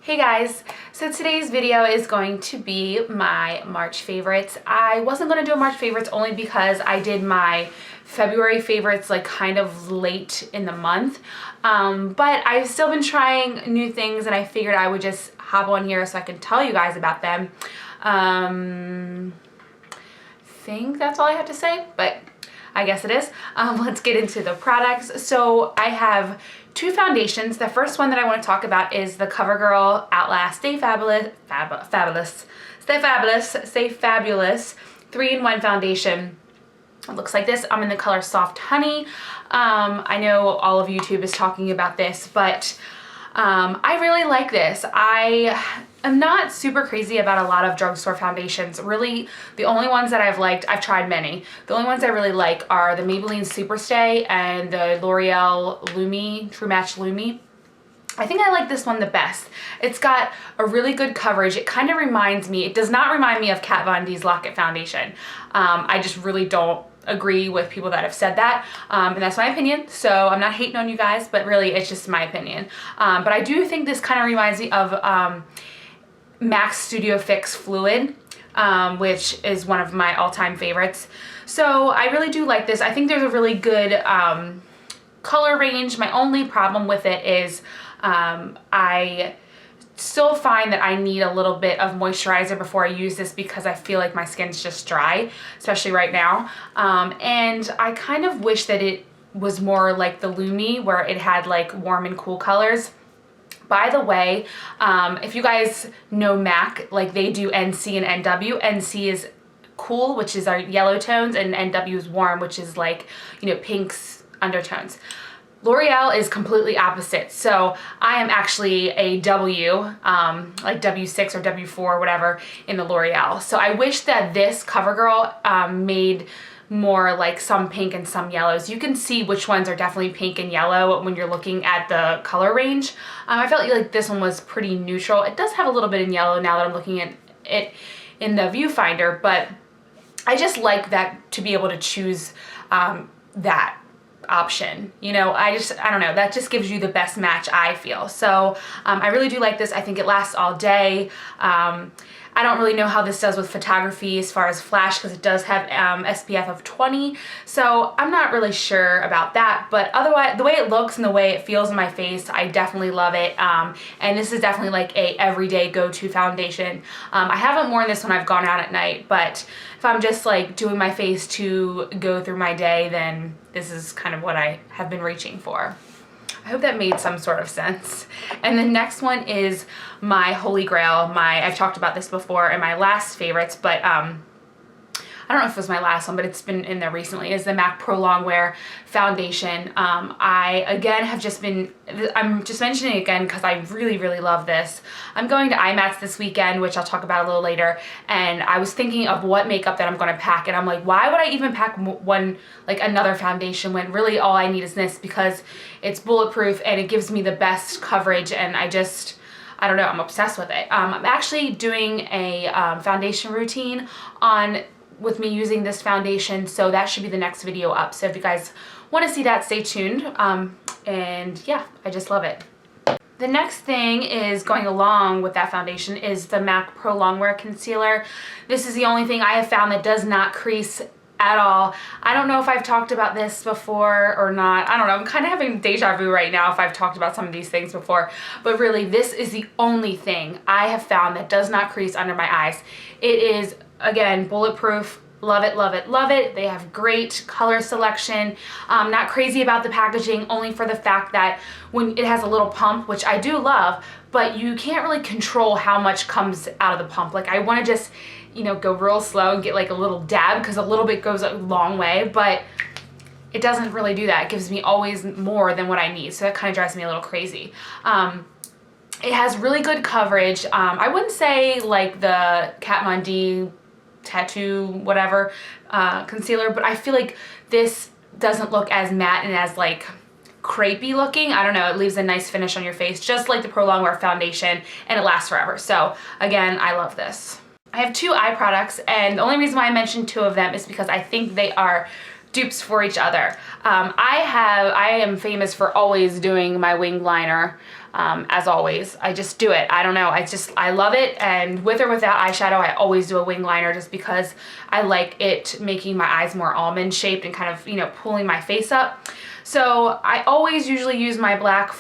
Hey guys, so today's video is going to be my March favorites. I wasn't going to do a March favorites only because I did my February favorites like kind of late in the month, but I've still been trying new things and I figured I would just hop on here so I can tell you guys about them. I think that's all I have to say, but I guess it is. Let's get into the products. So I have two foundations. The first one that I want to talk about is the Covergirl Outlast Stay Fabulous 3-in-1 foundation. It looks like this. I'm in the color Soft Honey. I know all of YouTube is talking about this, but I really like this. I'm not super crazy about a lot of drugstore foundations. Really, the only ones that I've liked, I've tried many. The only ones I really like are the Maybelline Superstay and the L'Oreal Lumi, True Match Lumi. I think I like this one the best. It's got a really good coverage. It kind of reminds me, it does not remind me of Kat Von D's Lock-It foundation. I just really don't agree with people that have said that, and that's my opinion, so I'm not hating on you guys, but really it's just my opinion. But I do think this kind of reminds me of MAC Studio Fix Fluid, which is one of my all-time favorites. So I really do like this. I think there's a really good color range. My only problem with it is I still find that I need a little bit of moisturizer before I use this because I feel like my skin's just dry, especially right now. And I kind of wish that it was more like the Lumi, where it had like warm and cool colors. By the way, if you guys know MAC, like they do NC and NW. NC is cool, which is our yellow tones, and NW is warm, which is like, you know, pinks, undertones. L'Oreal is completely opposite. So I am actually a W, like W6 or W4 or whatever in the L'Oreal. So I wish that this CoverGirl made more like some pink and some yellows. You can see which ones are definitely pink and yellow when you're looking at the color range. I felt like this one was pretty neutral. It does have a little bit in yellow now that I'm looking at it in the viewfinder, but I just like that, to be able to choose that option. You know, I don't know, that just gives you the best match, I feel. So I really do like this. I think it lasts all day. I don't really know how this does with photography as far as flash, because it does have SPF of 20, so I'm not really sure about that, but otherwise the way it looks and the way it feels in my face, I definitely love it. And this is definitely like a everyday go-to foundation. I haven't worn this when I've gone out at night, but if I'm just like doing my face to go through my day, then this is kind of what I have been reaching for. I hope that made some sort of sense. And the next one is my holy grail. I've talked about this before in my last favorites, but I don't know if it was my last one, but it's been in there recently, is the MAC Prolongwear foundation. I, again, I'm just mentioning it again because I really, really love this. I'm going to IMATS this weekend, which I'll talk about a little later, and I was thinking of what makeup that I'm going to pack, and I'm like, why would I even pack another foundation when really all I need is this, because it's bulletproof and it gives me the best coverage, and I don't know, I'm obsessed with it. I'm actually doing a foundation routine with me using this foundation, so that should be the next video up. So if you guys want to see that, stay tuned. And yeah, I just love it. The next thing is going along with that foundation is the MAC Pro Longwear Concealer. This is the only thing I have found that does not crease at all. I don't know if I've talked about this before or not. I don't know. I'm kind of having deja vu right now if I've talked about some of these things before. But really, this is the only thing I have found that does not crease under my eyes. It is, again, bulletproof. Love it, love it, love it. They have great color selection. Not crazy about the packaging, only for the fact that when it has a little pump, which I do love, but you can't really control how much comes out of the pump. Like, I want to just, you know, go real slow and get like a little dab, because a little bit goes a long way, but it doesn't really do that. It gives me always more than what I need, so that kind of drives me a little crazy. It has really good coverage. I wouldn't say like the Kat Von D tattoo whatever concealer, but I feel like this doesn't look as matte and as like crepey looking. I don't know, it leaves a nice finish on your face, just like the Pro Longwear foundation, and it lasts forever. So again, I love this. I have two eye products, and the only reason why I mentioned two of them is because I think they are dupes for each other. I am famous for always doing my winged liner as always. I just do it. I don't know. I love it. And with or without eyeshadow, I always do a wing liner just because I like it making my eyes more almond shaped and kind of, you know, pulling my face up. So I always usually use my Black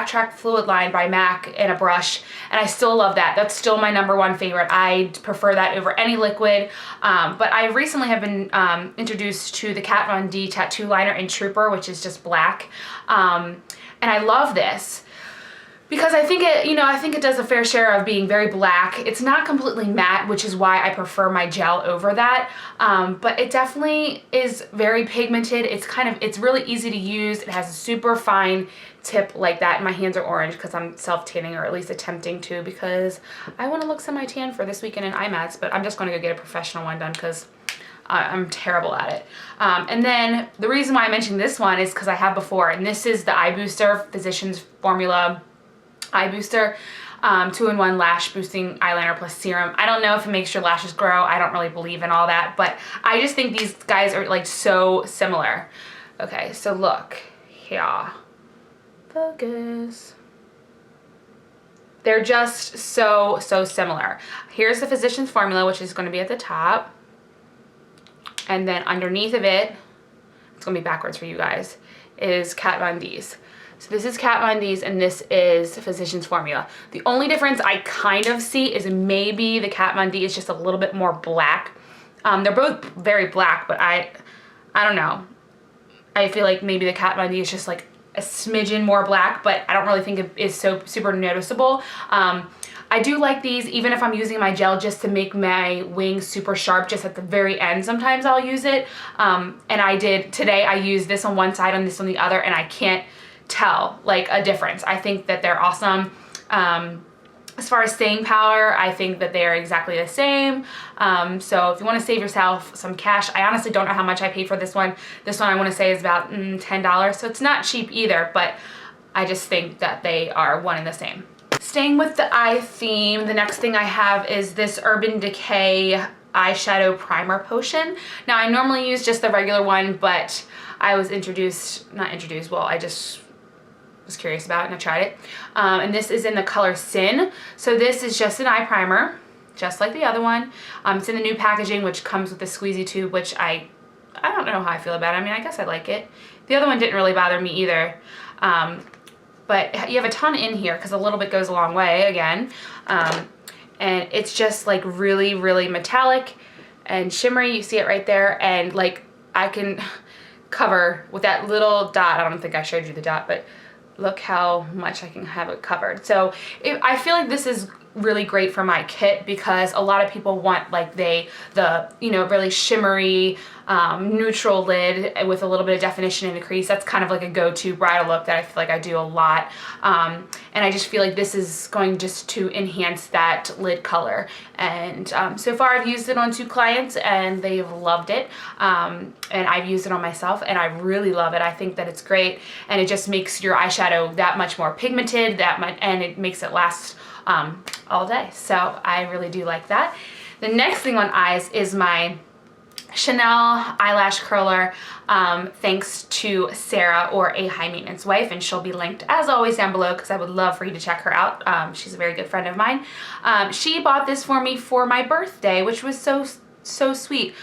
Track Fluid Line by MAC in a brush, and I still love that. That's still my #1 favorite. I prefer that over any liquid, but I recently have been introduced to the Kat Von D Tattoo Liner in Trooper, which is just black, and I love this. Because I think it, you know, I think it does a fair share of being very black. It's not completely matte, which is why I prefer my gel over that. But it definitely is very pigmented. It's really easy to use. It has a super fine tip like that. And my hands are orange because I'm self-tanning, or at least attempting to, because I want to look semi-tan for this weekend in eye mats, but I'm just going to go get a professional one done because I'm terrible at it. And then the reason why I mentioned this one is because I have before, and this is the Eye Booster Physicians Formula Eye Booster, 2-in-1 lash boosting eyeliner plus serum. I don't know if it makes your lashes grow. I don't really believe in all that, but I just think these guys are like so similar. Okay, so look here. Focus. They're just so similar. Here's the Physicians Formula, which is going to be at the top. And then underneath of it, it's going to be backwards for you guys, is Kat Von D's. So this is Kat Von D's and this is Physicians Formula. The only difference I kind of see is maybe the Kat Von D is just a little bit more black. They're both very black, but I don't know. I feel like maybe the Kat Von D is just like a smidgen more black, but I don't really think it is so super noticeable. I do like these even if I'm using my gel just to make my wings super sharp just at the very end. Sometimes I'll use it. And I did today. I used this on one side and this on the other, and I can't tell like a difference. I think that they're awesome. As far as staying power, I think that they are exactly the same. So if you want to save yourself some cash, I honestly don't know how much I paid for this one. This one I want to say is about $10, so it's not cheap either, but I just think that they are one and the same. Staying with the eye theme, the next thing I have is this Urban Decay eyeshadow primer potion. Now I normally use just the regular one, but I was I just was curious about it and I tried it. And this is in the color Sin. So this is just an eye primer, just like the other one. It's in the new packaging, which comes with the squeezy tube, which I don't know how I feel about it. I mean, I guess I like it. The other one didn't really bother me either. But you have a ton in here because a little bit goes a long way again. And it's just like really, really metallic and shimmery. You see it right there. And like I can cover with that little dot. I don't think I showed you the dot, but look how much I can have it covered. So I feel like this is really great for my kit because a lot of people want like the you know, really shimmery neutral lid with a little bit of definition in the crease. That's kind of like a go-to bridal look that I feel like I do a lot. And I just feel like this is going just to enhance that lid color. And so far I've used it on 2 clients and they've loved it. And I've used it on myself and I really love it. I think that it's great and it just makes your eyeshadow that much more pigmented, and it makes it last all day. So I really do like that. The next thing on eyes is my Chanel eyelash curler, thanks to Sarah, or A High Maintenance Wife, and she'll be linked as always down below because I would love for you to check her out. She's a very good friend of mine. She bought this for me for my birthday, which was so sweet.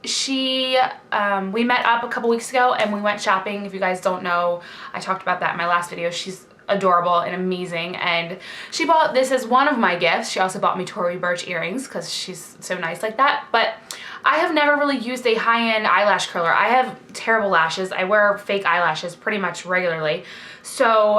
We met up a couple weeks ago and we went shopping. If you guys don't know, I talked about that in my last video. She's adorable and amazing, and she bought this as one of my gifts. She also bought me Tory Burch earrings because she's so nice like that. But I have never really used a high-end eyelash curler. I have terrible lashes. I wear fake eyelashes pretty much regularly. So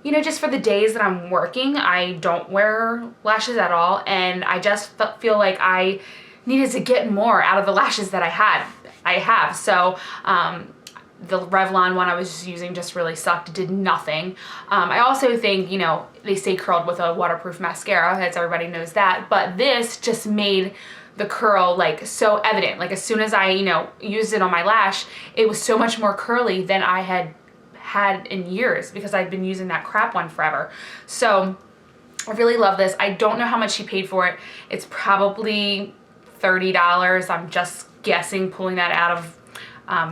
you know, just for the days that I'm working, I don't wear lashes at all, and I just feel like I needed to get more out of the lashes that I have. So the Revlon one I was using just really sucked, did nothing. I also think, you know, they stay curled with a waterproof mascara, as everybody knows that, but this just made the curl like so evident. Like as soon as I, you know, used it on my lash, it was so much more curly than I had in years because I'd been using that crap one forever. So I really love this. I don't know how much she paid for it. It's probably $30. I'm just guessing, pulling that out of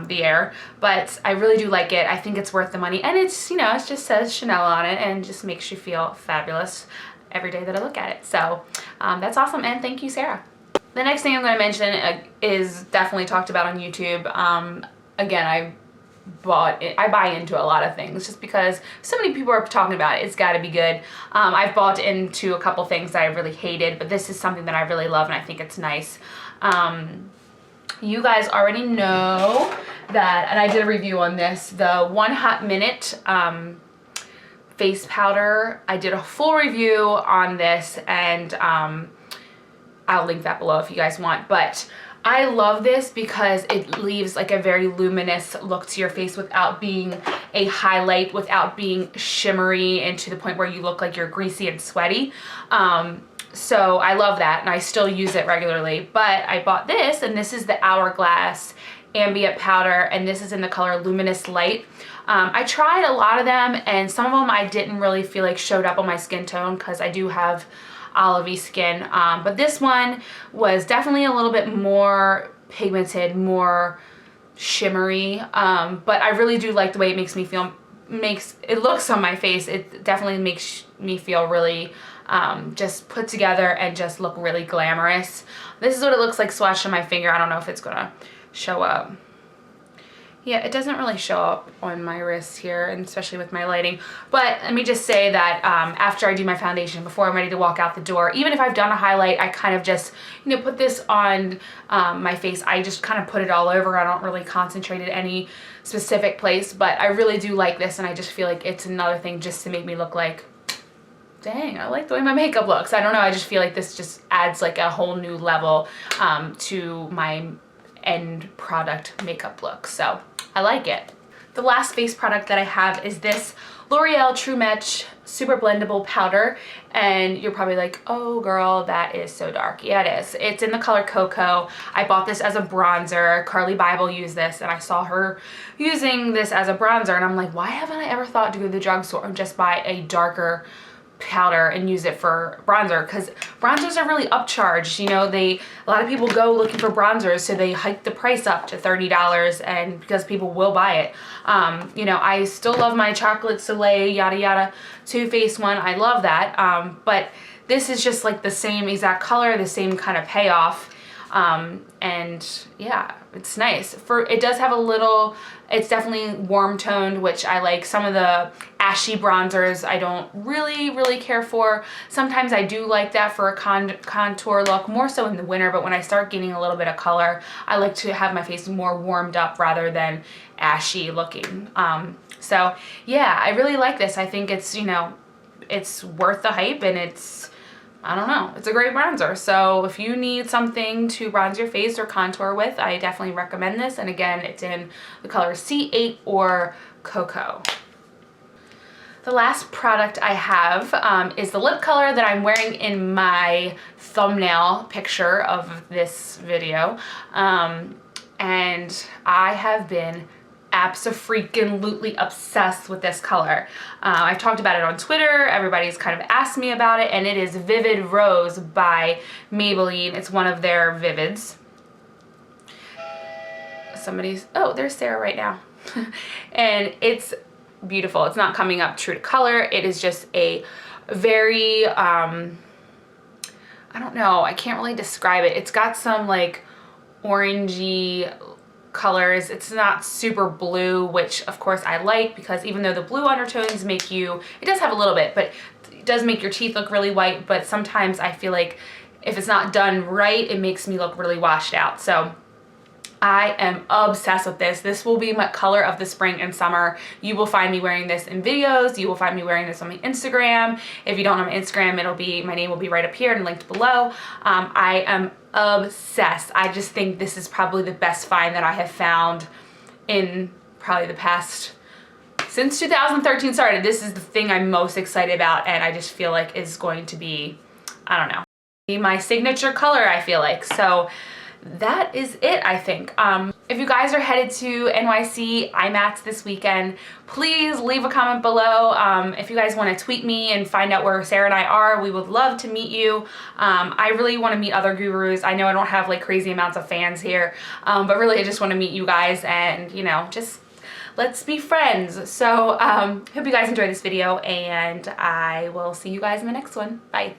the air, but I really do like it. I think it's worth the money, and it's, you know, it just says Chanel on it and just makes you feel fabulous every day that I look at it. So that's awesome, and thank you, Sarah. The next thing I'm going to mention is definitely talked about on YouTube. Again, I buy into a lot of things just because so many people are talking about it. It's got to be good. I've bought into a couple things that I really hated, but this is something that I really love and I think it's nice. You guys already know that, and I did a review on this, the 1 Hot Minute face powder. I did a full review on this, and I'll link that below if you guys want, but I love this because it leaves like a very luminous look to your face without being a highlight, without being shimmery and to the point where you look like you're greasy and sweaty. So I love that, and I still use it regularly, but I bought this, and this is the Hourglass Ambient powder, and this is in the color Luminous Light. I tried a lot of them, and some of them I didn't really feel like showed up on my skin tone because I do have olivey skin, but this one was definitely a little bit more pigmented, more shimmery, but I really do like the way it makes me feel, it looks on my face. It definitely makes me feel really just put together and just look really glamorous. This is what it looks like swatched on my finger. I don't know if it's gonna show up. Yeah, it doesn't really show up on my wrist here, and especially with my lighting. But let me just say that after I do my foundation, before I'm ready to walk out the door, even if I've done a highlight, I kind of just, you know, put this on my face. I just kind of put it all over. I don't really concentrate at any specific place, but I really do like this, and I just feel like it's another thing just to make me look like, dang, I like the way my makeup looks. I don't know, I just feel like this just adds like a whole new level to my end product makeup look. So I like it. The last face product that I have is this L'Oreal True Match Super Blendable Powder, and you're probably like, oh girl, that is so dark. Yeah, it is. It's in the color Cocoa. I bought this as a bronzer. Carly Bible used this, and I saw her using this as a bronzer, and I'm like, why haven't I ever thought to go to the drugstore and just buy a darker powder and use it for bronzer? Because bronzers are really upcharged, you know. A lot of people go looking for bronzers, so they hike the price up to $30, and because people will buy it. You know, I still love my chocolate Soleil yada yada Too Faced one. I love that, but this is just like the same exact color, the same kind of payoff, and yeah, it's nice. It does have a little, it's definitely warm toned, which I like. Some of the ashy bronzers I don't really care for. Sometimes I do like that for a contour look, more so in the winter, but when I start getting a little bit of color, I like to have my face more warmed up rather than ashy looking. So yeah, I really like this. I think it's, you know, it's worth the hype, and it's, I don't know, it's a great bronzer. So if you need something to bronze your face or contour with, I definitely recommend this. And again, it's in the color C8 or Cocoa. The last product I have is the lip color that I'm wearing in my thumbnail picture of this video. And I have been abso-freaking-lutely obsessed with this color. I've talked about it on Twitter. Everybody's kind of asked me about it, and it is Vivid Rose by Maybelline. It's one of their Vivids. Oh, there's Sarah right now. And it's beautiful. It's not coming up true to color. It is just a very, I don't know, I can't really describe it. It's got some like orangey colors. It's not super blue, which of course I like, because even though the blue undertones make you, it does have a little bit, but it does make your teeth look really white, but sometimes I feel like if it's not done right, it makes me look really washed out. So I am obsessed with this. This will be my color of the spring and summer. You will find me wearing this in videos. You will find me wearing this on my Instagram. If you don't know my Instagram, my name will be right up here and linked below. I am obsessed. I just think this is probably the best find that I have found in probably the past, since 2013 started. This is the thing I'm most excited about, and I just feel like is going to be, I don't know, be my signature color, I feel like. So that is it, I think. If you guys are headed to NYC IMATS this weekend, please leave a comment below. If you guys want to tweet me and find out where Sarah and I are, we would love to meet you. I really want to meet other gurus. I know I don't have like crazy amounts of fans here, but really I just want to meet you guys and, you know, just let's be friends. So hope you guys enjoyed this video, and I will see you guys in the next one. Bye.